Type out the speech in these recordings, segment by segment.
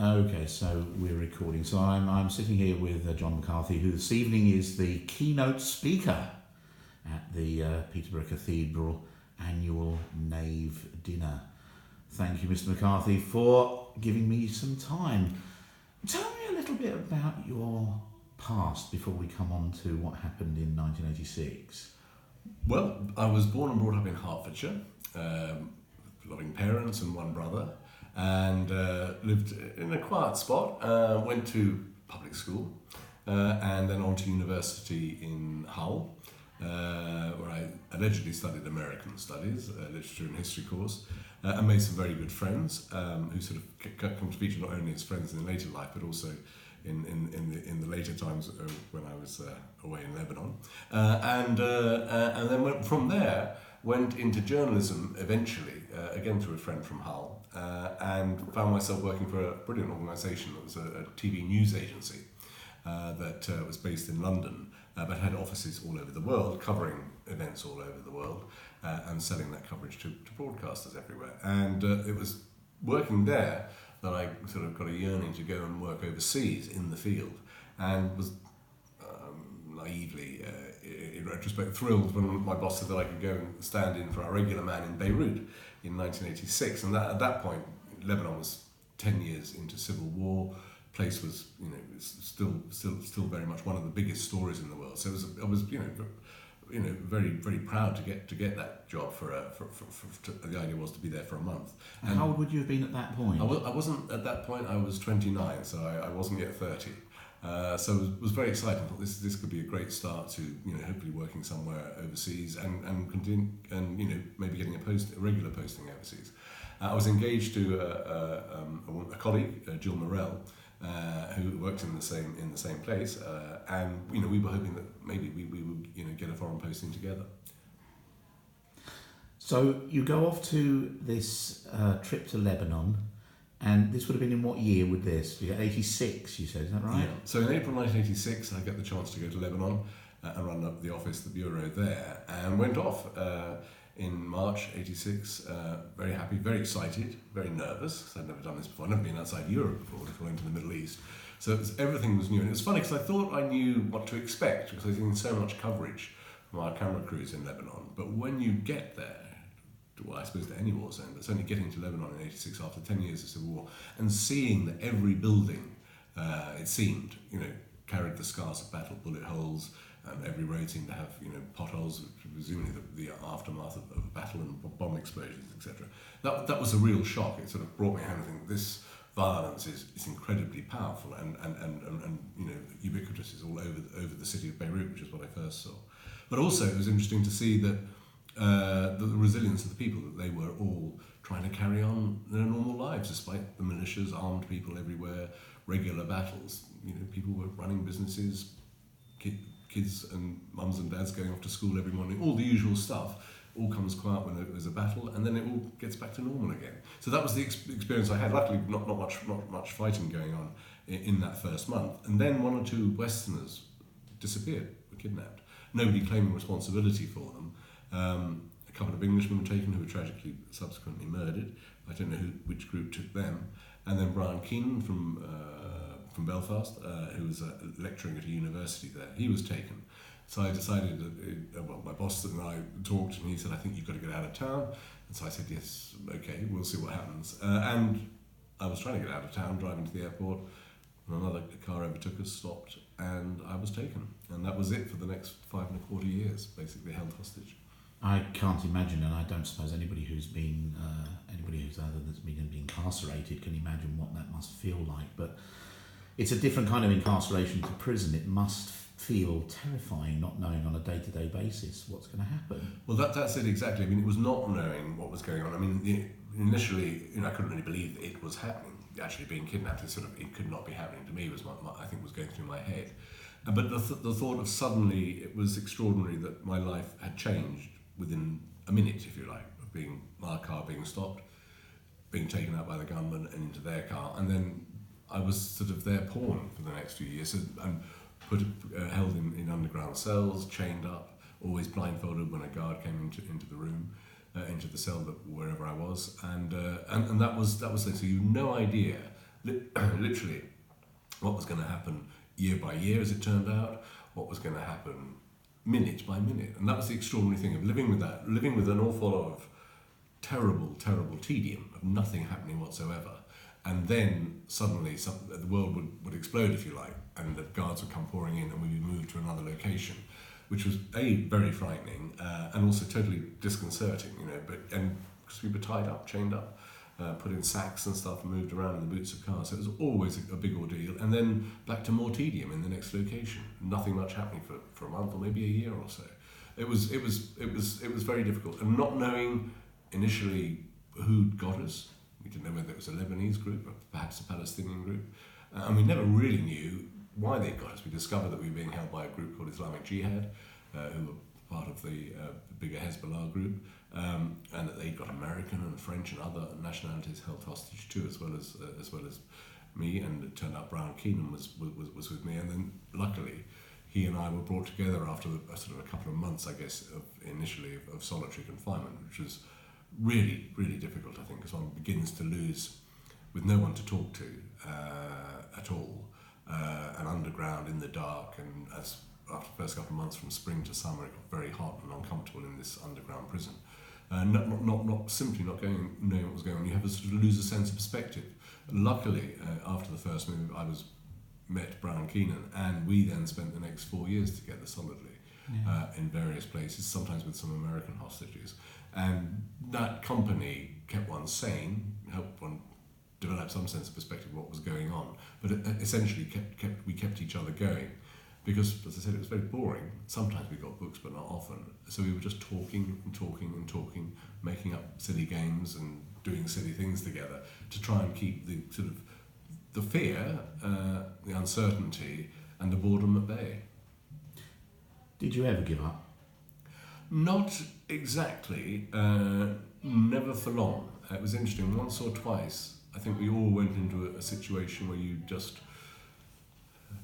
Okay, so we're recording. So I'm sitting here with John McCarthy, who this evening is the keynote speaker at the Peterborough Cathedral Annual Nave Dinner. Thank you, Mr. McCarthy, for giving me some time. Tell me a little bit about your past before we come on to what happened in 1986. Well, I was born and brought up in Hertfordshire, loving parents and one brother, and lived in a quiet spot. Went to public school and then on to university in Hull, where I allegedly studied American studies, literature and history course, and made some very good friends who sort of come to feature not only as friends in later life, but also in the later times when I was away in Lebanon, and then from there went into journalism eventually, again through a friend from Hull, and found myself working for a brilliant organisation that was a TV news agency that was based in London, but had offices all over the world, covering events all over the world, and selling that coverage to broadcasters everywhere. And it was working there that I sort of got a yearning to go and work overseas in the field, and was naively, in retrospect, thrilled when my boss said that I could go and stand in for our regular man in Beirut in 1986. And at that point, Lebanon was 10 years into civil war. Place was, still very much one of the biggest stories in the world. So I was very, very proud to get that job the idea was to be there for a month. And how old would you have been at that point? I wasn't at that point. I was 29, so I wasn't yet 30. So it was very exciting. I thought this could be a great start to hopefully working somewhere overseas and continue, and maybe getting a regular posting overseas. I was engaged to a colleague, Jill Morell, who worked in the same place, and we were hoping that maybe we would get a foreign posting together. So you go off to this trip to Lebanon, and this would have been in what year would this? 86, you said, is that right? Yeah. So in April 1986, I get the chance to go to Lebanon and run up the office, the bureau there, and went off in March 86, very happy, very excited, very nervous, because I'd never done this before. I'd never been outside Europe before, before I went to the Middle East. So everything was new, and it was funny because I thought I knew what to expect, because I'd seen so much coverage from our camera crews in Lebanon. But when you get there, I suppose to any war zone, but certainly getting to Lebanon in 86 after 10 years of civil war, and seeing that every building, it seemed, carried the scars of battle, bullet holes, and every road seemed to have, potholes, presumably the aftermath of battle and bomb explosions, etc. That was a real shock. It sort of brought me home. I think this violence is incredibly powerful and ubiquitous. It's all over the city of Beirut, which is what I first saw. But also it was interesting to see that the resilience of the people, that they were all trying to carry on their normal lives despite the militias, armed people everywhere, regular battles. People were running businesses, kids and mums and dads going off to school every morning, all the usual stuff. All comes quiet when there's a battle, and then it all gets back to normal again. So that was the experience I had. Luckily, not much fighting going on in that first month. And then one or two Westerners disappeared, were kidnapped. Nobody claiming responsibility for them. A couple of Englishmen were taken, who were tragically subsequently murdered. I don't know which group took them. And then Brian Keenan from Belfast, who was lecturing at a university there, he was taken. So I decided that, my boss and I talked, and he said, I think you've got to get out of town. And so I said, yes, okay, we'll see what happens. And I was trying to get out of town, driving to the airport, and another car overtook us, stopped, and I was taken. And that was it for the next 5.25 years, basically held hostage. I can't imagine, and I don't suppose anybody who's been incarcerated can imagine what that must feel like. But it's a different kind of incarceration to prison. It must feel terrifying, not knowing on a day-to-day basis what's going to happen. Well, that's it exactly. I mean, it was not knowing what was going on. I mean, initially, I couldn't really believe that it was happening. Actually, being kidnapped, it could not be happening to me. Was I think was going through my head. But the thought of suddenly, it was extraordinary that my life had changed within a minute, if you like, of my car being stopped, being taken out by the gunman and into their car, and then I was sort of their pawn for the next few years. So I'm held in underground cells, chained up, always blindfolded when a guard came into the room, into the cell, wherever I was, and that was it. So you had no idea literally what was going to happen year by year, as it turned out, what was going to happen minute by minute. And that was the extraordinary thing of living with that, living with an awful lot of terrible, terrible tedium of nothing happening whatsoever. And then suddenly the world would explode, if you like, and the guards would come pouring in and we'd be moved to another location, which was very frightening and also totally disconcerting, and because we were tied up, chained up, put in sacks and stuff and moved around in the boots of cars. So it was always a big ordeal. And then back to more tedium in the next location. Nothing much happening for a month or maybe a year or so. It was very difficult. And not knowing initially who'd got us. We didn't know whether it was a Lebanese group or perhaps a Palestinian group. And we never really knew why they got us. We discovered that we were being held by a group called Islamic Jihad, who were part of the bigger Hezbollah group, and that they got American and French and other nationalities held hostage too, as well as me. And it turned out Brian Keenan was with me. And then luckily, he and I were brought together after sort of a couple of months, I guess, initially of solitary confinement, which was really, really difficult, I think, because one begins to lose, with no one to talk to at all, and underground in the dark. And as after the first couple of months, from spring to summer, it got very hot and uncomfortable in this underground prison. Not simply not knowing what was going on. You have to sort of lose a sense of perspective. Luckily, after the first move, I met Brian Keenan, and we then spent the next 4 years together solidly in various places, sometimes with some American hostages. And that company kept one sane, helped one develop some sense of perspective of what was going on, but it essentially we kept each other going, because, as I said, it was very boring. Sometimes we got books, but not often. So we were just talking and talking and talking, making up silly games and doing silly things together to try and keep the sort of the fear, the uncertainty, and the boredom at bay. Did you ever give up? Not exactly. Never for long. It was interesting. Once or twice, I think we all went into a situation where you just,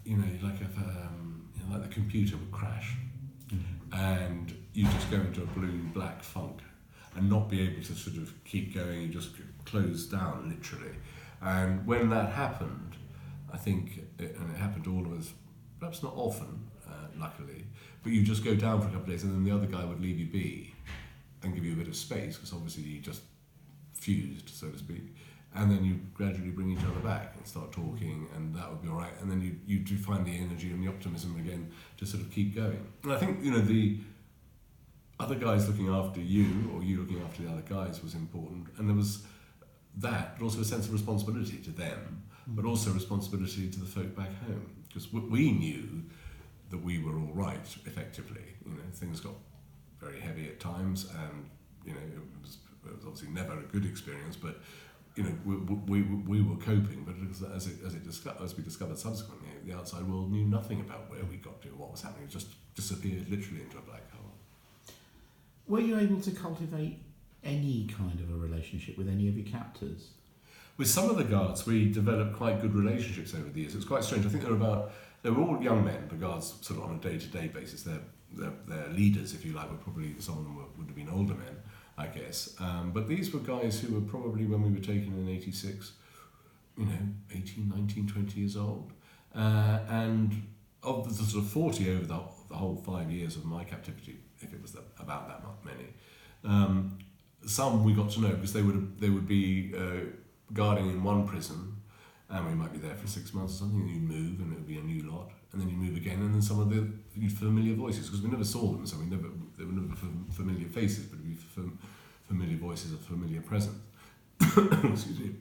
like the computer would crash, and you just go into a blue-black funk and not be able to sort of keep going. You just close down, literally. And when that happened, I think, and it happened to all of us, perhaps not often, luckily, but you just go down for a couple of days, and then the other guy would leave you be and give you a bit of space, because obviously you just fused, so to speak, and then you gradually bring each other back and start talking, and that would be all right, and then you do find the energy and the optimism again to sort of keep going. And I think, the other guys looking after you, or you looking after the other guys, was important, and there was that, but also a sense of responsibility to them, but also responsibility to the folk back home, because we knew that we were all right, effectively. Things got very heavy at times, and it was obviously never a good experience, but we were coping. But as we discovered subsequently, the outside world knew nothing about where we got to, what was happening. It just disappeared literally into a black hole. Were you able to cultivate any kind of a relationship with any of your captors? With some of the guards, we developed quite good relationships over the years. It was quite strange. I think they were all young men, the guards, sort of on a day-to-day basis. Their leaders, if you like, were probably, some of them would have been older men, I guess. But these were guys who were probably, when we were taken in 86, 18, 19, 20 years old. And of the sort of 40 over the whole 5 years of my captivity, if it was about that many, some we got to know because they would be guarding in one prison, and we might be there for 6 months or something, and you move, and it would be a new lot, and then you move again, and then some of the familiar voices, because we never saw them, so they were never familiar faces, but it would be familiar voices of familiar presence. Excuse me.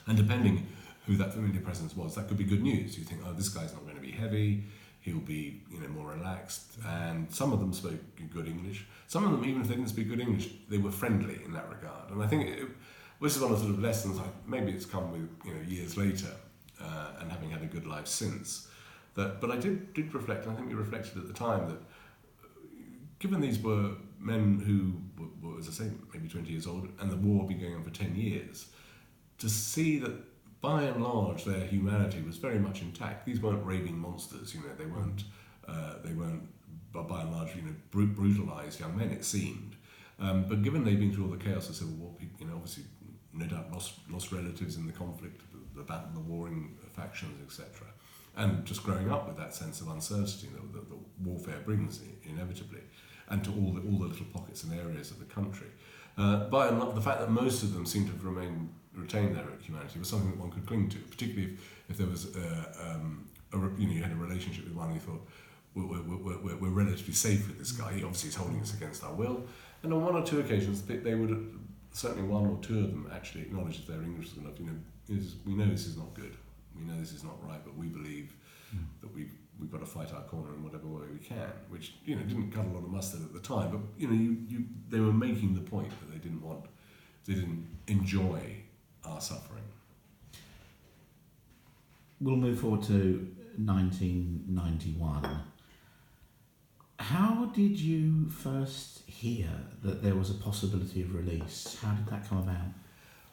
And depending who that familiar presence was, that could be good news. You think, oh, this guy's not going to be heavy, he'll be more relaxed, and some of them spoke good English. Some of them, even if they didn't speak good English, they were friendly in that regard. And I think this is one of the sort of lessons, maybe it's come with years later, and having had a good life since. But I did reflect, and I think we reflected at the time, that given these were men who were, as I say, maybe 20 years old, and the war had been going on for 10 years, to see that by and large their humanity was very much intact. These weren't raving monsters, they weren't by and large brutalised young men, it seemed. But given they'd been through all the chaos of civil war, obviously no doubt lost relatives in the conflict, the warring factions, etc. And just growing up with that sense of uncertainty that warfare brings inevitably, and to all the little pockets and areas of the country. By and large, the fact that most of them seem to have retained their humanity was something that one could cling to, particularly if there was you had a relationship with one and you thought, we're relatively safe with this guy. He obviously is holding us against our will. And on one or two occasions, they would, certainly one or two of them, actually acknowledge if their English was enough. We know this is not good. We know this is not right, but we believe that we've got to fight our corner in whatever way we can. Which didn't cut a lot of mustard at the time, but they were making the point that they didn't enjoy our suffering. We'll move forward to 1991. How did you first hear that there was a possibility of release? How did that come about?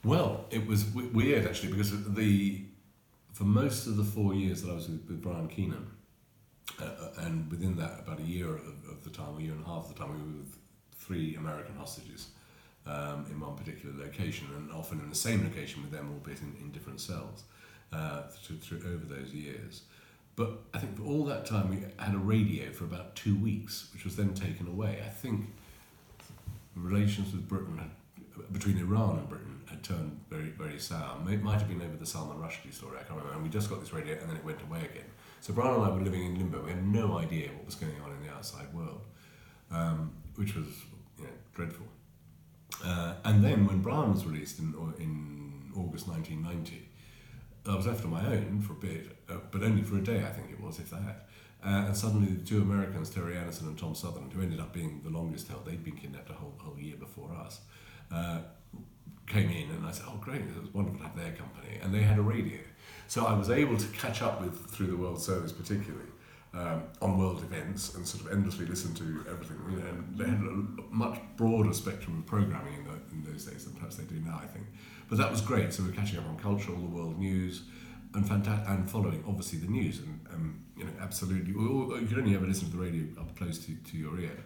Well, it was weird actually, because for most of the 4 years that I was with Brian Keenan, and within that about a year of the time, a year and a half of the time, we were with 3 American hostages in one particular location, and often in the same location with them, albeit in different cells, through over those years. But I think for all that time we had a radio for about 2 weeks, which was then taken away. I think relations with between Iran and Britain had turned very, very sour. It might have been over the Salman Rushdie story, I can't remember. And we just got this radio and then it went away again. So Brian and I were living in limbo. We had no idea what was going on in the outside world, which was dreadful. And then when Brian was released in August 1990, I was left on my own for a bit, but only for a day, I think it was, if that. And suddenly the 2 Americans, Terry Anderson and Tom Sutherland, who ended up being the longest held, they'd been kidnapped a whole year before us, came in, and I said, oh great, it was wonderful to have their company. And they had a radio. So I was able to catch up through the World Service particularly, on world events, and sort of endlessly listen to everything. And they had a much broader spectrum of programming in those days than perhaps they do now, I think. But that was great. So we're catching up on culture, all the world news, and following obviously the news, and absolutely. You could only ever listen to the radio up close to your ear.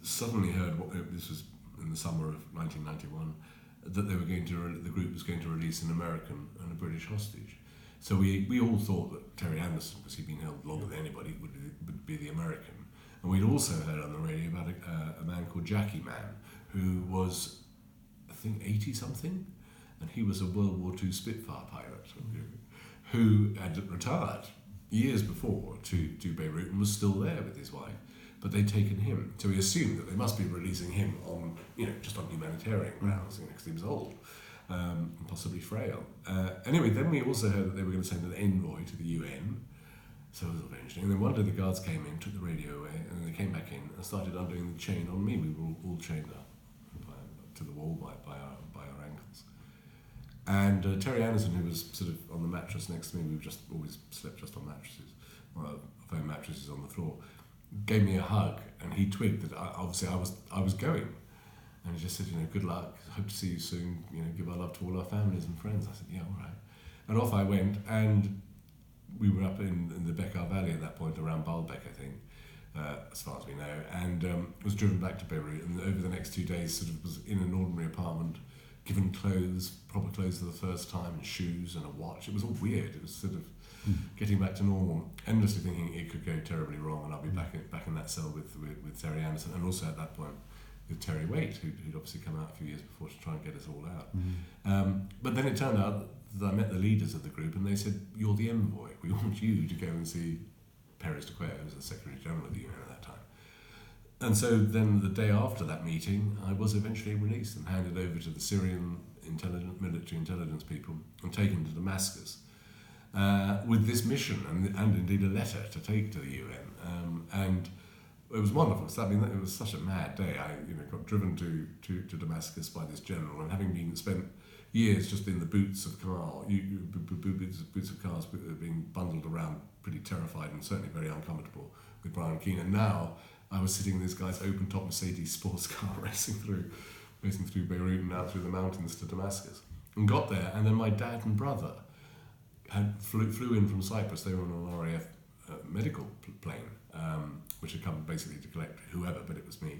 Suddenly heard this was in the summer of 1991 that the group was going to release an American and a British hostage. So we all thought that Terry Anderson, because he'd been held longer than anybody, would be the American. And we'd also heard on the radio about a man called Jackie Man, who was, I think, 80-something, and he was a World War II Spitfire pilot, who had retired years before to Beirut and was still there with his wife, but they'd taken him. So we assumed that they must be releasing him on, just on humanitarian grounds, because he was old. And possibly frail. Anyway, then we also heard that they were going to send an envoy to the UN, so it was very interesting. And then one day the guards came in, took the radio away, and then they came back in and started undoing the chain on me. We were all chained up to the wall by our ankles. And Terry Anderson, who was sort of on the mattress next to me, we've just always slept just on mattresses, foam mattresses on the floor, gave me a hug, and he twigged that obviously I was going. And he just said, good luck, hope to see you soon, give our love to all our families and friends. I said, yeah, all right. And off I went, and we were up in the Bekaa Valley at that point, around Baalbek, I think, as far as we know, and was driven back to Beirut, and over the next 2 days sort of was in an ordinary apartment, given clothes, proper clothes for the first time, and shoes and a watch. It was all weird. It was sort of getting back to normal, endlessly thinking it could go terribly wrong, and I'll be back in that cell with Terry Anderson, and also at that point, with Terry Waite, who'd obviously come out a few years before to try and get us all out. But then it turned out that I met the leaders of the group, and they said, you're the envoy. We want you to go and see Pérez de Cuéllar, who was the Secretary General of the UN at that time. And so then the day after that meeting, I was eventually released and handed over to the Syrian military intelligence people and taken to Damascus with this mission and indeed a letter to take to the UN. And it was wonderful. It was such a mad day. I got driven to Damascus by this general, and having spent years just in the boots of cars, being bundled around, pretty terrified and certainly very uncomfortable with Brian Keenan. Now I was sitting in this guy's open-top Mercedes sports car racing through Beirut and out through the mountains to Damascus, and got there. And then my dad and brother flew in from Cyprus. They were on an RAF medical plane, which had come basically to collect whoever, but it was me.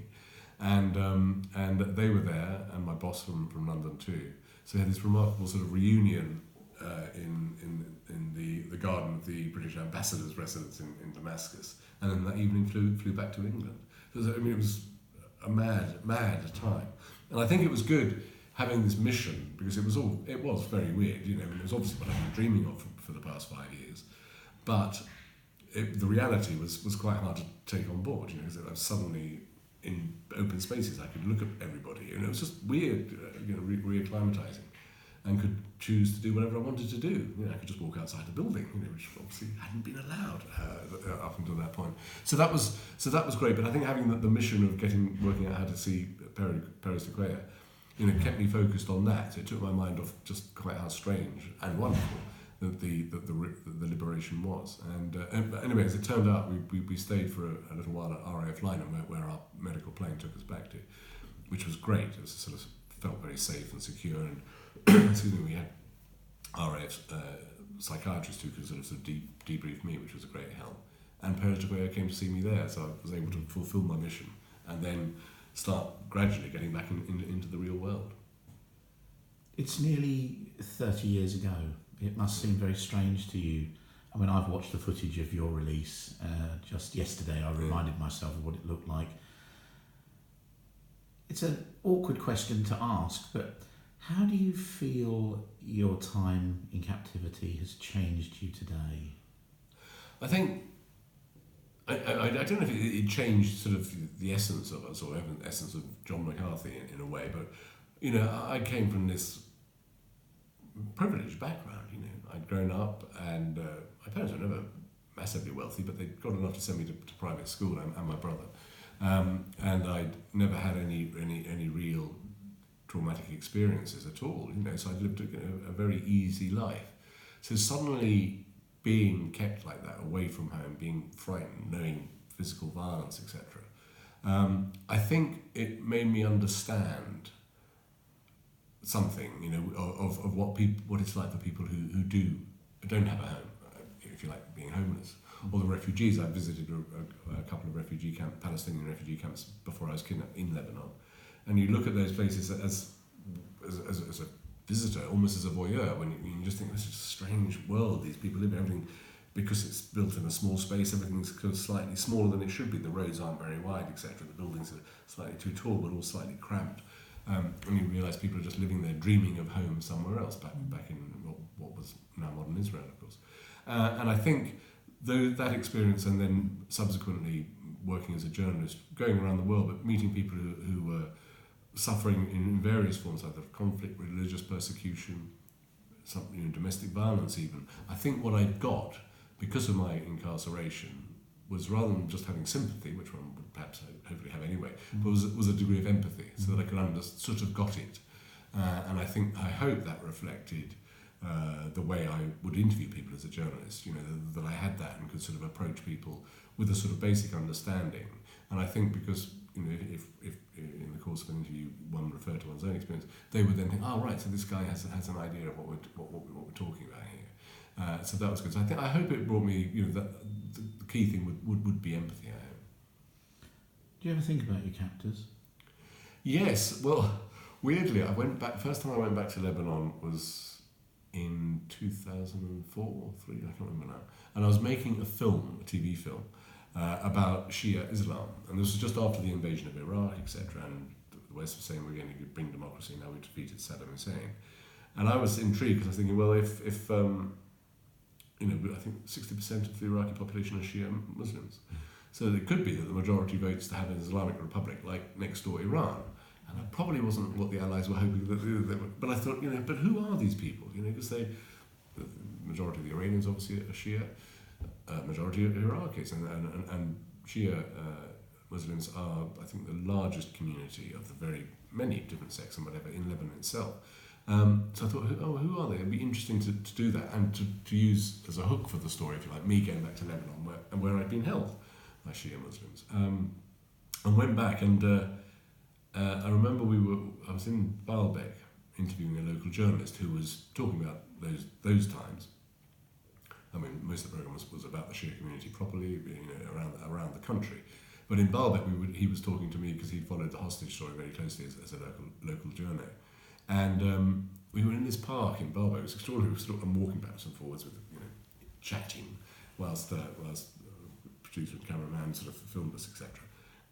And they were there, and my boss from London too. So we had this remarkable sort of reunion in the garden of the British ambassador's residence in Damascus, and then that evening flew back to England. It was a mad time, and I think it was good having this mission, because it was very weird. It was obviously what I've been dreaming of for the past 5 years, but the reality was quite hard to take on board. Because I was suddenly in open spaces, I could look at everybody, and it was just weird, reacclimatizing, and could choose to do whatever I wanted to do. I could just walk outside the building, which obviously hadn't been allowed up until that point. So that was great. But I think having the mission of working out how to see Paris Sequoia, kept me focused on that. So it took my mind off just quite how strange and wonderful that the liberation was. And anyway, as it turned out, we stayed for a little while at RAF Lynham, where our medical plane took us back to, which was great. It was sort of felt very safe and secure. And excuse me, we had RAF psychiatrists who could sort of debrief me, which was a great help. And Paris Sequoia came to see me there, so I was able to fulfil my mission and then start gradually getting back into the real world. It's nearly 30 years ago. It must seem very strange to you. I mean, I've watched the footage of your release just yesterday. I reminded myself of what it looked like. It's an awkward question to ask, but how do you feel your time in captivity has changed you today? I think, I don't know if it changed sort of the essence of us, or the essence of John McCarthy in a way, but, I came from this privileged background. I'd grown up, and my parents were never massively wealthy, but they got enough to send me to private school, and my brother. And I'd never had any real traumatic experiences at all, so I'd lived a very easy life. So suddenly being kept like that, away from home, being frightened, knowing physical violence, etc., I think it made me understand something, of what it's like for people who don't have a home, if you like, being homeless, or the refugees. I visited a couple of Palestinian refugee camps before I was kidnapped in Lebanon, and you look at those places as a visitor, almost as a voyeur, when you just think, this is a strange world. These people live in everything, because it's built in a small space, everything's kind of slightly smaller than it should be. The roads aren't very wide, etc. The buildings are slightly too tall, but all slightly cramped. And you realise people are just living there, dreaming of home somewhere else, back in what was now modern Israel, of course. And I think that experience, and then subsequently working as a journalist, going around the world, but meeting people who were suffering in various forms, either of conflict, religious persecution, domestic violence even. I think what I got, because of my incarceration, was, rather than just having sympathy, which one would perhaps hopefully have anyway, but was a degree of empathy, so that I could sort of got it. And I hope that reflected the way I would interview people as a journalist, that I had that and could sort of approach people with a sort of basic understanding. And I think because, if in the course of an interview one referred to one's own experience, they would then think, oh right, so this guy has an idea of what we're talking about here. So that was good. So I hope it brought me, that the key thing would be empathy, I hope. Do you ever think about your captors? Yes. Well, weirdly, first time I went back to Lebanon was in 2004 or 3, I can't remember now. And I was making a TV film, about Shia Islam. And this was just after the invasion of Iraq, etc. And the West was saying, we're going to bring democracy, now we've defeated Saddam Hussein. And I was intrigued, because I was thinking, well, if I think 60% of the Iraqi population are Shia Muslims. So it could be that the majority votes to have an Islamic republic like next door Iran. And that probably wasn't what the Allies were hoping that they were. But I thought, but who are these people? Because the majority of the Iranians obviously are Shia, majority of Iraqis, and Shia Muslims are, I think, the largest community of the very many different sects and whatever in Lebanon itself. So I thought, who are they? It'd be interesting to do that, and to use as a hook for the story, if you like, me going back to Lebanon, where I'd been held by Shia Muslims. And went back, and I remember I was in Baalbek interviewing a local journalist who was talking about those times. I mean, most of the program was about the Shia community properly, around the country. But in Baalbek, he was talking to me because he followed the hostage story very closely as a local journo. And we were in this park in Barbados. It was extraordinary. We were walking backwards and forwards with, chatting whilst producer and cameraman sort of filmed us, etc.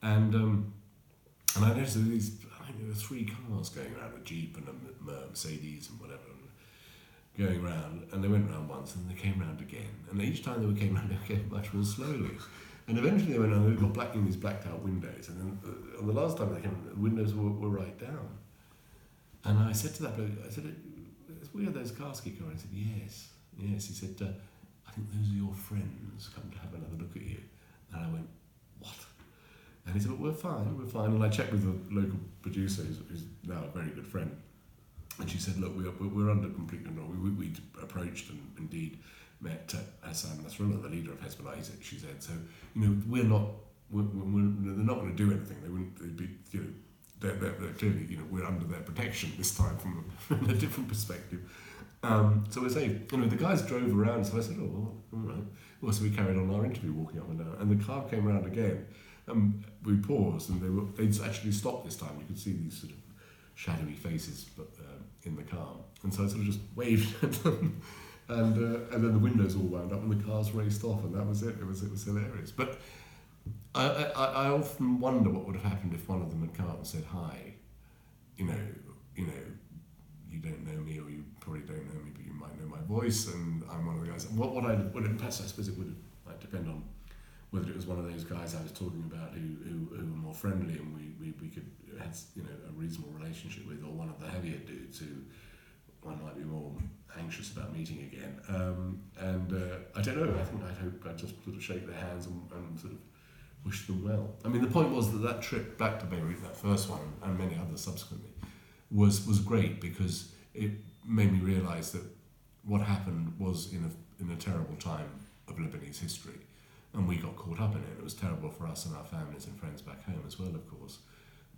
And I noticed that there were 3 cars going around, a Jeep and a Mercedes and whatever, going around, and they went round once and they came round again. And each time they came round, they came much more slowly. And eventually they went round, they got blacked in these blacked out windows. And then on the last time they came, the windows were right down. And I said to that bloke, it's weird those cars keep going. I said, yes. He said, I think those are your friends come to have another look at you. And I went, what? And he said, well, we're fine. And I checked with the local producer, who's now a very good friend. And she said, look, we're under complete control. We approached and indeed met Hassan Nasrallah, the leader of Hezbollah. She said, so, they're not going to do anything. They'd be, they're clearly, we're under their protection this time from a different perspective. So we're safe. The guys drove around, so I said, oh, well, all right. Well, so we carried on our interview, walking up and down, and the car came around again. We paused, and they'd actually stopped this time. You could see these sort of shadowy faces in the car, and so I sort of just waved at them, and then the windows all wound up, and the cars raced off, and that was it. It was hilarious. But I often wonder what would have happened if one of them had come up and said, "Hi, you don't know me, or you probably don't know me, but you might know my voice, and I'm one of the guys." And perhaps I suppose it would depend on whether it was one of those guys I was talking about who were more friendly and we could have a reasonable relationship with, or one of the heavier dudes who one might be more anxious about meeting again. I don't know. I'd just sort of shake their hands and sort of wish them well. I mean, the point was that trip back to Beirut, that first one, and many others subsequently, was great because it made me realise that what happened was in a terrible time of Lebanese history, and we got caught up in it. It was terrible for us and our families and friends back home as well, of course.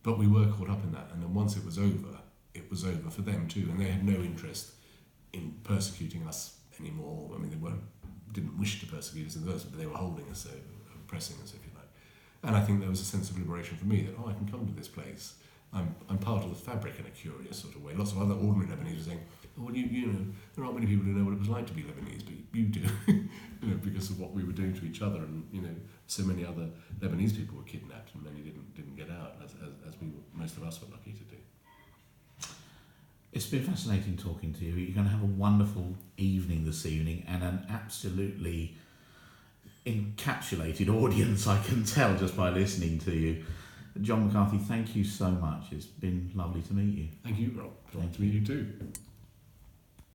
But we were caught up in that, and then once it was over for them too, and they had no interest in persecuting us anymore. I mean, they didn't wish to persecute us in the first, but they were holding us, oppressing us, if you like. And I think there was a sense of liberation for me that, I can come to this place. I'm part of the fabric in a curious sort of way. Lots of other ordinary Lebanese were saying, oh, well, there aren't many people who know what it was like to be Lebanese, but you do, because of what we were doing to each other, and so many other Lebanese people were kidnapped, and many didn't get out, as most of us were lucky to do. It's been fascinating talking to you. You're going to have a wonderful evening this evening, and an absolutely encapsulated audience, I can tell just by listening to you. John McCarthy, thank you so much. It's been lovely to meet you. Thank you, Rob. Lovely to meet you too.